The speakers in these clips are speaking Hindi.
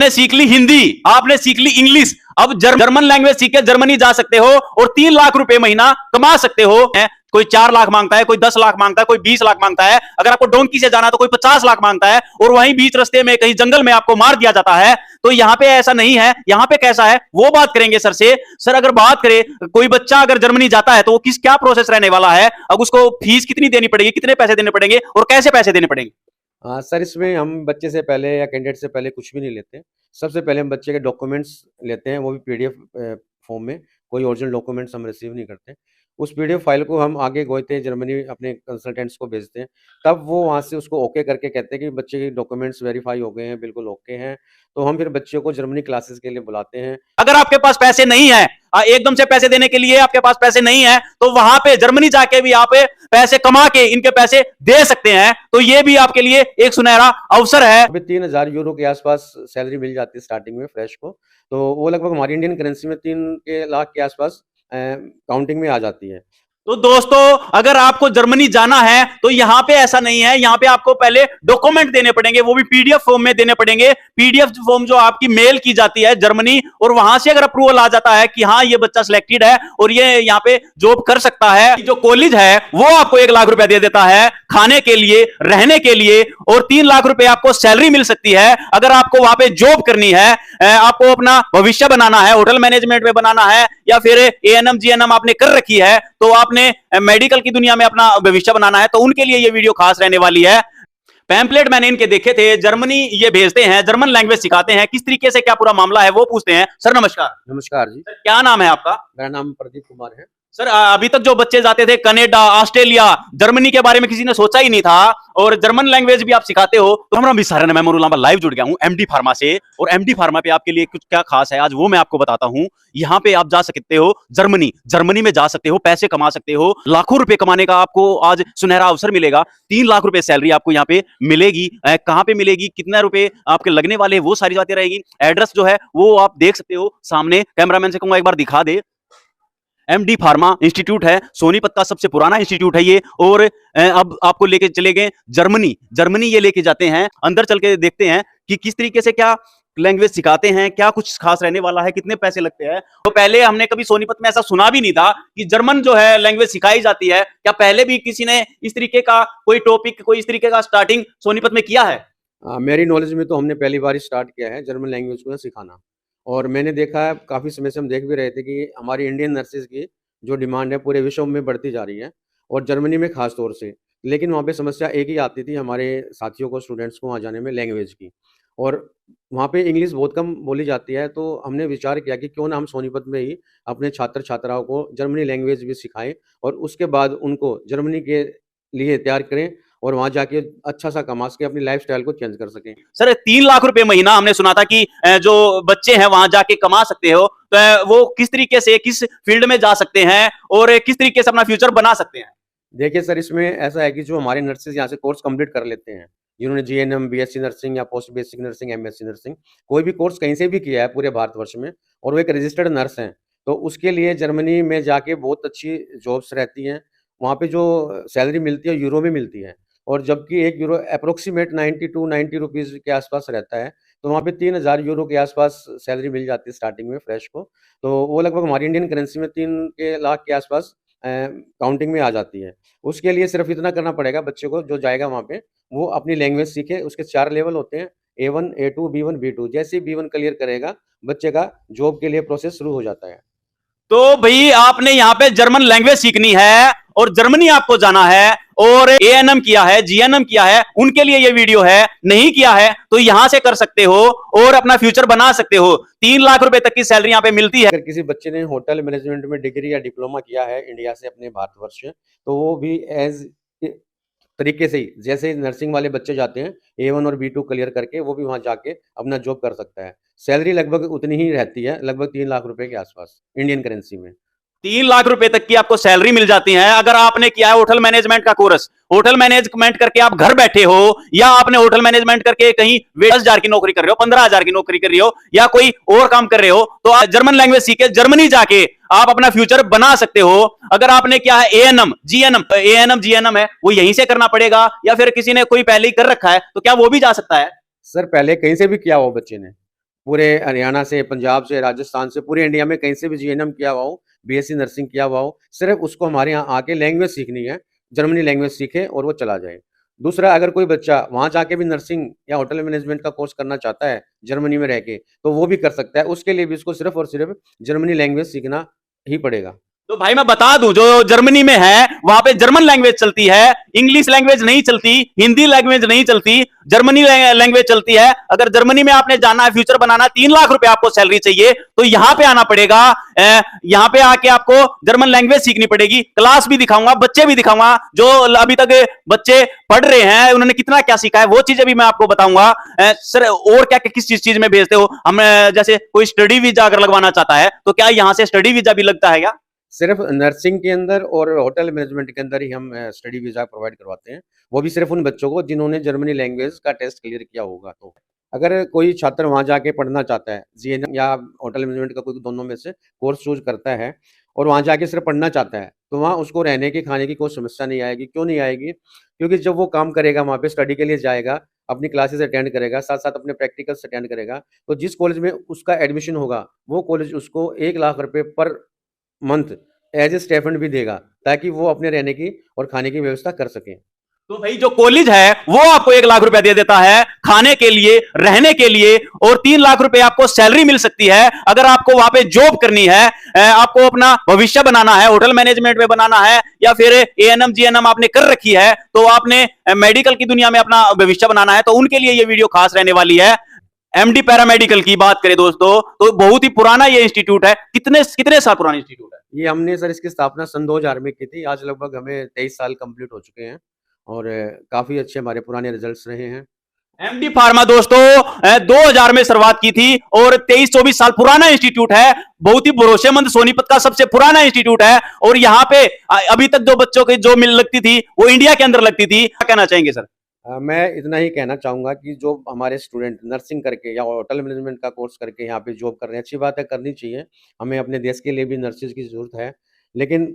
आपने सीख ली हिंदी, आपने सीख ली इंग्लिश, अब जर्मन लैंग्वेज सीख के जर्मनी जा सकते हो और 3 लाख रुपए महीना कमा सकते हो। कोई 4 लाख मांगता है, कोई 10 लाख मांगता है, कोई 20 लाख मांगता है। अगर आपको डोंकी से जाना तो कोई 50 लाख मांगता है और वहीं बीच रास्ते में कहीं जंगल में आपको मार दिया जाता है। तो यहाँ पे ऐसा नहीं है। यहाँ पे कैसा है वो बात करेंगे सर से। सर अगर बात करें कोई बच्चा अगर जर्मनी जाता है तो वो क्या प्रोसेस रहने वाला है, अब उसको फीस कितनी देनी पड़ेगी, कितने पैसे देने पड़ेंगे और कैसे पैसे देने पड़ेंगे? हाँ सर, इसमें हम बच्चे से पहले या कैंडिडेट से पहले कुछ भी नहीं लेते। सबसे पहले हम बच्चे के डॉक्यूमेंट्स लेते हैं, वो भी पीडीएफ फॉर्म में। कोई ओरिजिनल डॉक्यूमेंट्स हम रिसीव नहीं करते। उस पीडीएफ फाइल को हम आगे गोते हैं, जर्मनी अपने कंसल्टेंट्स को भेजते हैं। तब वो वहाँ से उसको ओके करके कहते हैं कि बच्चे के डॉक्यूमेंट्स वेरीफाई हो गए हैं, बिल्कुल ओके हैं। तो हम फिर बच्चों को जर्मनी क्लासेस के लिए बुलाते हैं। अगर आपके पास पैसे नहीं है, एकदम से पैसे देने के लिए आपके पास पैसे नहीं है, तो वहां पे जर्मनी जाके भी आप पैसे कमा के इनके पैसे दे सकते हैं। तो ये भी आपके लिए एक सुनहरा अवसर है। अभी 3000 यूरो के आसपास सैलरी मिल जाती है स्टार्टिंग में फ्रेश को। तो वो लगभग हमारी इंडियन करेंसी में 3 लाख के आसपास काउंटिंग में आ जाती है। तो दोस्तों अगर आपको जर्मनी जाना है तो यहां पे ऐसा नहीं है। यहां पे आपको पहले डॉक्यूमेंट देने पड़ेंगे, वो भी पीडीएफ फॉर्म में देने पड़ेंगे। पीडीएफ फॉर्म जो आपकी मेल की जाती है जर्मनी, और वहां से अगर अप्रूवल आ जाता है कि हाँ ये बच्चा सिलेक्टेड है और ये यहाँ पे जॉब कर सकता है, जो कॉलेज है वो आपको 1 लाख रुपया दे देता है खाने के लिए, रहने के लिए, और 3 लाख रुपए आपको सैलरी मिल सकती है। अगर आपको वहां पे जॉब करनी है, आपको अपना भविष्य बनाना है, होटल मैनेजमेंट में बनाना है, या फिर एएनएम जीएनएम आपने कर रखी है तो आपने मेडिकल की दुनिया में अपना भविष्य बनाना है, तो उनके लिए ये वीडियो खास रहने वाली है। पैम्पलेट मैंने इनके देखे थे, जर्मनी ये भेजते हैं, जर्मन लैंग्वेज सिखाते हैं, किस तरीके से क्या पूरा मामला है वो पूछते हैं। सर नमस्कार। नमस्कार जी। सर क्या नाम है आपका? मेरा नाम प्रदीप कुमार है। सर अभी तक जो बच्चे जाते थे कनाडा, ऑस्ट्रेलिया, जर्मनी के बारे में किसी ने सोचा ही नहीं था, और जर्मन लैंग्वेज भी आप सिखाते हो। तो हमारा भी सारा मैं मोरूला लाइव जुड़ गया हूं एमडी फार्मा से, और एमडी फार्मा पे आपके लिए कुछ क्या खास है आज वो मैं आपको बताता हूं। यहाँ पे आप जा सकते हो जर्मनी, जर्मनी में जा सकते हो, पैसे कमा सकते हो, लाखों रुपए कमाने का आपको आज सुनहरा अवसर मिलेगा। 3 लाख रुपए सैलरी आपको यहाँ पे मिलेगी। कहाँ पे मिलेगी, कितना रुपए आपके लगने वाले, वो सारी बातें रहेगी। एड्रेस जो है वो आप देख सकते हो सामने। कैमरामैन से कहूंगा एक बार दिखा दे। एमडी फार्मा इंस्टीट्यूट है, सोनीपत का सबसे पुराना इंस्टीट्यूट है ये, और अब आपको लेके चले गए जर्मनी। जर्मनी ये लेके जाते हैं, अंदर चल के देखते हैं कि किस तरीके से क्या लैंग्वेज सिखाते हैं, क्या कुछ खास रहने वाला है, कितने पैसे लगते हैं। तो पहले हमने कभी सोनीपत में ऐसा सुना भी नहीं था कि जर्मन जो है लैंग्वेज सिखाई जाती है। क्या पहले भी किसी ने इस तरीके का कोई टॉपिक, कोई इस तरीके का स्टार्टिंग सोनीपत में किया है? मेरी नॉलेज में तो हमने पहली बार स्टार्ट किया है जर्मन लैंग्वेज को सिखाना। और मैंने देखा है, काफ़ी समय से हम देख भी रहे थे कि हमारी इंडियन नर्सेज की जो डिमांड है पूरे विश्व में बढ़ती जा रही है, और जर्मनी में ख़ास तौर से। लेकिन वहाँ पे समस्या एक ही आती थी हमारे साथियों को, स्टूडेंट्स को वहाँ जाने में, लैंग्वेज की। और वहाँ पे इंग्लिश बहुत कम बोली जाती है। तो हमने विचार किया कि क्यों ना हम सोनीपत में ही अपने छात्र छात्राओं को जर्मनी लैंग्वेज भी सिखाएं, और उसके बाद उनको जर्मनी के लिए तैयार करें, और वहाँ जाके अच्छा सा कमा सके, अपनी लाइफस्टाइल को चेंज कर सकें। सर 3 लाख रुपए महीना हमने सुना था कि जो बच्चे हैं वहां जाके कमा सकते हो, तो वो किस तरीके से, किस फील्ड में जा सकते हैं और किस तरीके से अपना फ्यूचर बना सकते हैं? देखिए सर, इसमें ऐसा है कि जो हमारे नर्सेज यहाँ से कोर्स कंप्लीट कर लेते हैं, जिन्होंने जीएनएम, बीएससी नर्सिंग या post basic nursing, MSc nursing, कोई भी कोर्स कहीं से भी किया है पूरे भारतवर्ष में, और वो एक रजिस्टर्ड नर्स हैं, तो उसके लिए जर्मनी में जाके बहुत अच्छी जॉब्स रहती हैं। वहाँ पे जो सैलरी मिलती है यूरो में मिलती है, और जबकि 1 यूरो अप्रोक्सीमेट 90 टू 90 रुपीज़ के आसपास रहता है। तो वहाँ पे 3000 यूरो के आसपास सैलरी मिल जाती है स्टार्टिंग में फ्रेश को। तो वो लगभग हमारी इंडियन करेंसी में 3 लाख के आसपास काउंटिंग में आ जाती है। उसके लिए सिर्फ इतना करना पड़ेगा बच्चे को, जो जाएगा वहाँ पे वो अपनी लैंग्वेज सीखे। उसके 4 लेवल होते हैं, A1, A2, B1, B2। जैसे ही B1 क्लियर करेगा, बच्चे का जॉब के लिए प्रोसेस शुरू हो जाता है। तो भाई आपने यहाँ पे जर्मन लैंग्वेज सीखनी है और जर्मनी आपको जाना है, और एएनएम किया है, जीएनएम किया है, उनके लिए ये वीडियो है। नहीं किया है तो यहां से कर सकते हो और अपना फ्यूचर बना सकते हो। 3 लाख रुपए तक की सैलरी यहाँ पे मिलती है। अगर किसी बच्चे ने होटल मैनेजमेंट में डिग्री या डिप्लोमा किया है इंडिया से, अपने भारतवर्ष से, तो वो भी एज तरीके से ही जैसे नर्सिंग वाले बच्चे जाते हैं, A1 और B2 क्लियर करके, वो भी वहाँ जाके अपना जॉब कर सकता है। सैलरी लगभग उतनी ही रहती है, लगभग 3 लाख रुपए के आसपास इंडियन करेंसी में। 3 लाख रुपए तक की आपको सैलरी मिल जाती है। अगर आपने किया है होटल मैनेजमेंट का कोर्स, होटल मैनेजमेंट करके आप घर बैठे हो, या आपने होटल मैनेजमेंट करके कहीं 10,000 की नौकरी कर रहे हो, 15,000 की नौकरी कर रहे हो, या कोई और काम कर रहे हो, तो आप जर्मन लैंग्वेज सीख के जर्मनी जाके आप अपना फ्यूचर बना सकते हो। अगर आपने किया है एएनएम जीएनएम है, वो यहीं से करना पड़ेगा, या फिर किसी ने कोई पहले ही कर रखा है तो क्या वो भी जा सकता है? सर पहले कहीं से भी किया हो बच्चे ने, पूरे हरियाणा से, पंजाब से, राजस्थान से, पूरे इंडिया में कहीं से भी जीएनएम किया हुआ हो, बीएससी नर्सिंग किया हुआ हो, सिर्फ उसको हमारे यहाँ आके लैंग्वेज सीखनी है, जर्मनी लैंग्वेज सीखे और वो चला जाए। दूसरा, अगर कोई बच्चा वहाँ जाके भी नर्सिंग या होटल मैनेजमेंट का कोर्स करना चाहता है जर्मनी में रह के, तो वो भी कर सकता है। उसके लिए भी उसको सिर्फ और सिर्फ जर्मनी लैंग्वेज सीखना ही पड़ेगा। तो भाई मैं बता दूं, जो जर्मनी में है वहां पे जर्मन लैंग्वेज चलती है, इंग्लिश लैंग्वेज नहीं चलती, हिंदी लैंग्वेज नहीं चलती, जर्मनी लैंग्वेज चलती है। अगर जर्मनी में आपने जाना है, फ्यूचर बनाना, 3 लाख रुपए आपको सैलरी चाहिए, तो यहां पे आना पड़ेगा। यहां पे आके आपको जर्मन लैंग्वेज सीखनी पड़ेगी। क्लास भी दिखाऊंगा, बच्चे भी दिखाऊंगा, जो अभी तक बच्चे पढ़ रहे हैं उन्होंने कितना क्या सीखा है, वो चीजें भी मैं आपको बताऊंगा। सर और क्या किस चीज में भेजते हो हम? जैसे कोई स्टडी वीजा अगर लगवाना चाहता है तो क्या यहाँ से स्टडी वीजा भी लगता है क्या? सिर्फ नर्सिंग के अंदर और होटल मैनेजमेंट के अंदर ही हम स्टडी वीज़ा प्रोवाइड करवाते हैं। वो भी सिर्फ उन बच्चों को जिन्होंने जर्मनी लैंग्वेज का टेस्ट क्लियर किया होगा। तो अगर कोई छात्र वहाँ जाके पढ़ना चाहता है, जीएनएम या होटल मैनेजमेंट का कोई दोनों में से कोर्स चूज़ करता है और वहाँ जाके सिर्फ पढ़ना चाहता है, तो वहाँ उसको रहने की, खाने की कोई समस्या नहीं आएगी। क्यों नहीं आएगी? क्योंकि जब वो काम करेगा, वहाँ पे स्टडी के लिए जाएगा, अपनी क्लासेस अटेंड करेगा, साथ-साथ अपने प्रैक्टिकल्स अटेंड करेगा, तो जिस कॉलेज में उसका एडमिशन होगा, वो कॉलेज उसको 1 लाख रुपए per month as a stipend भी देगा, ताकि वो अपने रहने की और खाने की व्यवस्था कर सकें। तो भाई जो कॉलेज है वो आपको 1 लाख रुपया दे देता है खाने के लिए, रहने के लिए, और 3 लाख रुपए आपको सैलरी मिल सकती है। अगर आपको वहां पे जॉब करनी है, आपको अपना भविष्य बनाना है, होटल मैनेजमेंट में बनाना है, या फिर एएनएम जीएनएम आपने कर रखी है, तो आपने मेडिकल की दुनिया में अपना भविष्य बनाना है, तो उनके लिए ये वीडियो खास रहने वाली है। एमडी पैरामेडिकल की बात करें दोस्तों, तो बहुत ही पुराना ये इंस्टीट्यूट है। कितने कितने साल पुराना इंस्टीट्यूट है? ये हमने सर इसकी स्थापना सन 2000 में की थी। आज लगभग हमें 23 साल कंप्लीट हो चुके हैं और काफ़ी अच्छे हमारे पुराने रिजल्ट्स रहे हैं। एमडी फार्मा दोस्तों 2000 में शुरुआत की थी और 23-24 साल पुराना इंस्टीट्यूट है। बहुत ही भरोसेमंद, सोनीपत का सबसे पुराना इंस्टीट्यूट है। और यहाँ पे अभी तक जो बच्चों की जो मिल लगती थी वो इंडिया के अंदर लगती थी। क्या कहना चाहेंगे सर? मैं इतना ही कहना चाहूँगा कि जो हमारे स्टूडेंट नर्सिंग करके या होटल मैनेजमेंट का कोर्स करके यहाँ पे जॉब कर रहे हैं, अच्छी बात है, करनी चाहिए। हमें अपने देश के लिए भी नर्सेज़ की ज़रूरत है। लेकिन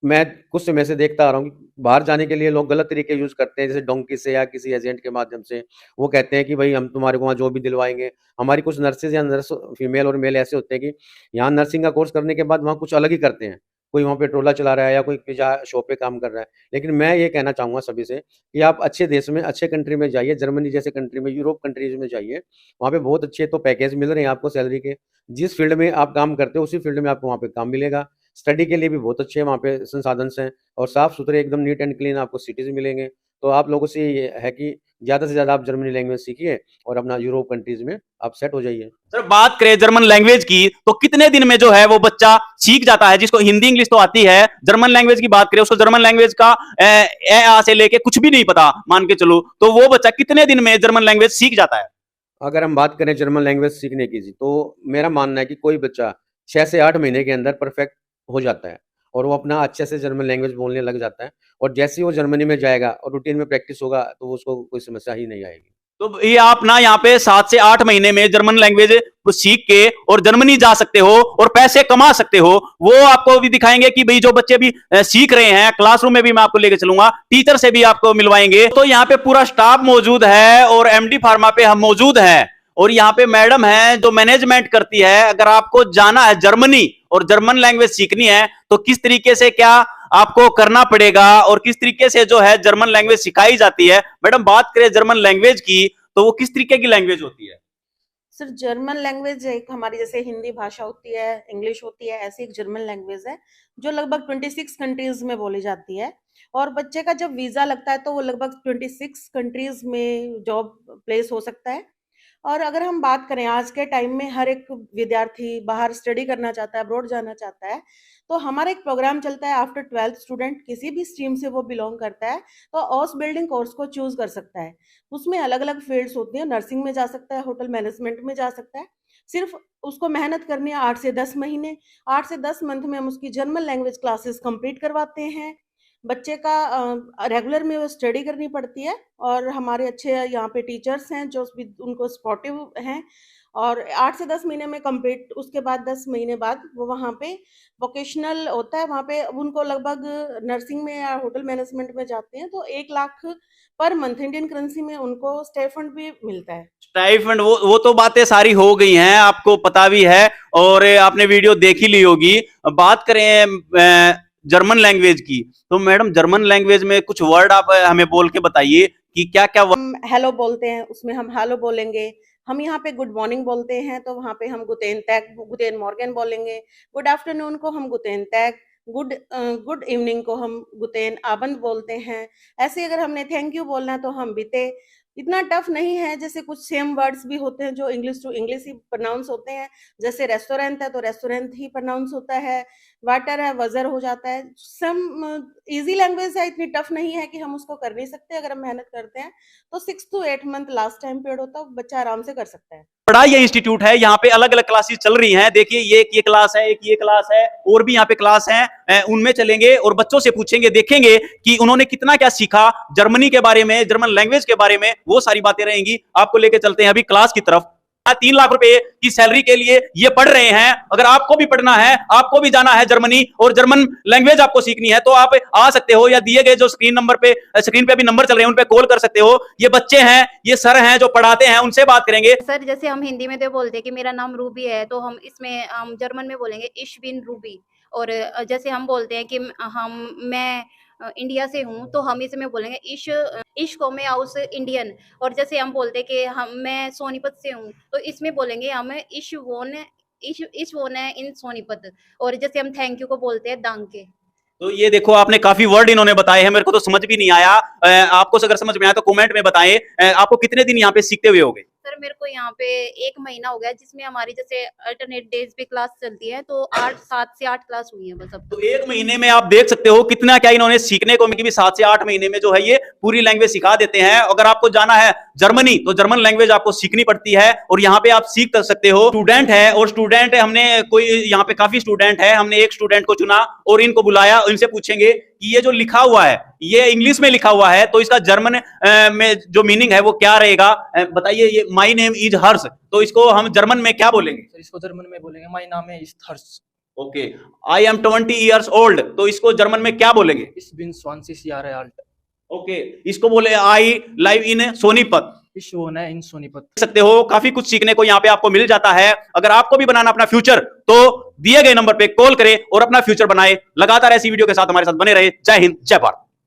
मैं कुछ समय से देखता आ रहा हूँ कि बाहर जाने के लिए लोग गलत तरीके यूज़ करते हैं, जैसे डोंकी से या किसी एजेंट के माध्यम से। वो कहते हैं कि भई हम तुम्हारे को वहाँ जॉब भी दिलवाएँगे। हमारी कुछ नर्सेज़ या नर्स फीमेल और मेल ऐसे होते हैं कि यहाँ नर्सिंग का कोर्स करने के बाद वहाँ कुछ अलग ही करते हैं। कोई वहाँ पे ट्रोला चला रहा है या कोई पिज़्ज़ा शॉप पे काम कर रहा है। लेकिन मैं ये कहना चाहूँगा सभी से कि आप अच्छे देश में, अच्छे कंट्री में जाइए, जर्मनी जैसे कंट्री में, यूरोप कंट्रीज़ में जाइए। वहाँ पे बहुत अच्छे तो पैकेज मिल रहे हैं आपको सैलरी के। जिस फ़ील्ड में आप काम करते हो, उसी फ़ील्ड में आपको वहाँ पे काम मिलेगा। स्टडी के लिए भी बहुत अच्छे वहाँ पे संसाधन्स हैं और साफ-सुथरे एकदम नीट एंड क्लीन आपको सिटीज़ मिलेंगे। तो आप लोगों से ये है कि ज़्यादा से ज़्यादा आप जर्मनी लैंग्वेज सीखिए और अपना यूरोप कंट्रीज़ में आप सेट हो जाइए। सर बात करें जर्मन लैंग्वेज की, तो कितने दिन में जो है वो बच्चा सीख जाता है? जिसको हिंदी इंग्लिश तो आती है, जर्मन लैंग्वेज की बात करें, उसको जर्मन लैंग्वेज का ए आ से लेके कुछ भी नहीं पता, मान के चलो, तो वो बच्चा कितने दिन में जर्मन लैंग्वेज सीख जाता है? अगर हम बात करें जर्मन लैंग्वेज सीखने की जी, तो मेरा मानना है कि कोई बच्चा 6 से 8 महीने के अंदर परफेक्ट हो जाता है और वो अपना अच्छे से जर्मन लैंग्वेज बोलने लग जाता है और जैसे ही वो जर्मनी में जाएगा और रूटीन में प्रैक्टिस होगा, तो उसको कोई समस्या ही नहीं आएगी। तो ये आप ना यहाँ पे 7 से 8 महीने में जर्मन लैंग्वेज सीख के और जर्मनी जा सकते हो और पैसे कमा सकते हो। वो आपको भी दिखाएंगे कि भाई जो बच्चे भी सीख रहे हैं, क्लासरूम में भी मैं आपको लेके चलूंगा, टीचर से भी आपको मिलवाएंगे। तो यहाँ पे पूरा स्टाफ मौजूद है और एमडी फार्मा पे हम मौजूद हैं और यहाँ पे मैडम है जो मैनेजमेंट करती है। अगर आपको जाना है जर्मनी और जर्मन लैंग्वेज सीखनी है तो किस तरीके से क्या आपको करना पड़ेगा और किस तरीके से जो है जर्मन लैंग्वेज सिखाई जाती है। मैडम बात करें जर्मन लैंग्वेज की, तो वो किस तरीके की लैंग्वेज होती है? सर जर्मन लैंग्वेज एक हमारी जैसे हिंदी भाषा होती है, इंग्लिश होती है, ऐसी एक जर्मन लैंग्वेज है जो लगभग 26 कंट्रीज में बोली जाती है। और बच्चे का जब वीज़ा लगता है तो वो लगभग 26 कंट्रीज में जॉब प्लेस हो सकता है। और अगर हम बात करें आज के टाइम में हर एक विद्यार्थी बाहर स्टडी करना चाहता है, अब्रॉड जाना चाहता है, तो हमारा एक प्रोग्राम चलता है आफ्टर 12th स्टूडेंट किसी भी स्ट्रीम से वो बिलोंग करता है तो ऑस बिल्डिंग कोर्स को चूज कर सकता है। उसमें अलग-अलग फील्ड्स होती हैं, नर्सिंग में जा सकता है, होटल मैनेजमेंट में जा सकता है। सिर्फ उसको मेहनत करनी है 8 से 10 महीने। 8 से 10 मंथ में हम उसकी जर्मन लैंग्वेज क्लासेस कंप्लीट करवाते हैं। बच्चे का रेगुलर में वो स्टडी करनी पड़ती है और हमारे अच्छे यहाँ पे टीचर्स हैं जो भी उनको सपोर्टिव हैं और 8 से 10 महीने में कंप्लीट, उसके बाद 10 महीने बाद वो वहाँ पे वोकेशनल होता है, वहाँ पे अब उनको लगभग नर्सिंग में या होटल मैनेजमेंट में जाते हैं तो 1 lakh per month Indian currency में उनको स्टाइपेंड भी मिलता है। स्टाइपेंड, वो तो बातें सारी हो गई हैं, आपको पता भी है और आपने वीडियो देख ही ली होगी। बात करें जर्मन लैंग्वेज की, तो मैडम जर्मन लैंग्वेज में कुछ वर्ड आप हमें बोल के बताइए कि क्या क्या हम हेलो बोलते हैं, उसमें हम हेलो बोलेंगे। हम यहाँ पे गुड मॉर्निंग बोलते हैं तो वहाँ पे हम गुटेन टैग, गुटेन मॉर्गन बोलेंगे। गुड आफ्टरनून को हम गुटेन टैग, गुड इवनिंग को हम गुटेन आबंद बोलते हैं। ऐसे अगर हमने थैंक यू बोलना है तो हम बीते। इतना टफ नहीं है, जैसे कुछ सेम वर्ड्स भी होते हैं जो इंग्लिश टू इंग्लिश ही प्रोनाउंस होते हैं। जैसे रेस्टोरेंट है तो रेस्टोरेंट ही प्रोनाउंस होता है, वाटर है वजर हो जाता है। सम इजी लैंग्वेज है, इतनी टफ नहीं है कि हम उसको कर नहीं सकते। अगर हम मेहनत करते हैं तो 6 to 8 month last time period होता है, बच्चा आराम से कर सकता है। बड़ा ये इंस्टीट्यूट है, यहाँ पे अलग अलग क्लासेस चल रही हैं। देखिए ये क्लास है, एक ये क्लास है, और भी यहाँ पे क्लास हैं, उनमें चलेंगे और बच्चों से पूछेंगे, देखेंगे कि उन्होंने कितना क्या सीखा जर्मनी के बारे में, जर्मन लैंग्वेज के बारे में, वो सारी बातें रहेंगी। आपको लेके चलते हैं अभी क्लास की तरफ। 3 लाख रुपए की सैलरी के लिए ये पढ़ रहे हैं। अगर आपको भी पढ़ना है, आपको भी जाना है जर्मनी और जर्मन लैंग्वेज आपको सीखनी है, तो आप आ सकते हो, या दिए गए जो स्क्रीन पे अभी नंबर चल रहे हैं उन पे कॉल कर सकते हो। ये बच्चे हैं, ये सर हैं जो पढ़ाते हैं, उनसे बात करेंगे। सर जैसे हम हिंदी में तो बोलते हैं कि मेरा नाम रूबी है, तो हम इसमें हम जर्मन में बोलेंगे इश बिन रूबी। और जैसे हम बोलते हैं कि मैं इंडिया से हूँ, तो हम इसमें बोलेंगे इश को मैं आउस इंडियन। और जैसे हम बोलते हैं कि मैं सोनीपत से हूँ, तो इसमें बोलेंगे हम इश वोन है इन सोनीपत। और जैसे हम थैंक यू को बोलते हैं दांके। तो ये देखो, आपने काफी वर्ड इन्होंने बताए हैं, मेरे को तो समझ भी नहीं आया। आपको अगर समझ में आया तो कमेंट में बताएं। आपको कितने दिन यहाँ पे सीखते हुए हो गए? सर मेरे को यहाँ पे 1 महीना हो गया, जिसमें हमारी जैसे अल्टरनेट डेज पे क्लास चलती है, तो 7 से 8 क्लास हुई है बस अब। तो 1 महीने में आप देख सकते हो कितना क्या इन्होंने सीखने को, भी 7 से 8 महीने में जो है ये पूरी लैंग्वेज सिखा देते हैं। अगर आपको जाना है जर्मनी तो जर्मन लैंग्वेज आपको सीखनी पड़ती है और यहाँ पे आप सीख सकते हो। स्टूडेंट है, और स्टूडेंट हमने कोई यहाँ पे काफी स्टूडेंट है, हमने एक स्टूडेंट को चुना और इनको बुलाया। इनसे पूछेंगे कि ये जो लिखा हुआ है, ये इंग्लिश में लिखा हुआ है, तो इसका जर्मन में जो मीनिंग है वो क्या रहेगा, बताइए। ये माई नेम इज हर्ष, तो इसको हम जर्मन में क्या बोलेंगे? इसको जर्मन में बोलेंगे माय नाम है Harsh. Okay. I am 20 years old, तो इसको जर्मन में क्या बोलेंगे? इस बिन 20 Jahre alt। ओके। इसको बोले आई लाइव इन सोनीपत। इस wohne in सोनीपत। देख सकते हो काफी कुछ सीखने को यहाँ पे आपको मिल जाता है। अगर आपको भी बनाना अपना फ्यूचर, तो दिए गए नंबर पे कॉल करें और अपना फ्यूचर बनाए। लगातार ऐसी वीडियो के साथ हमारे साथ बने रहे। जय हिंद, जय भारत।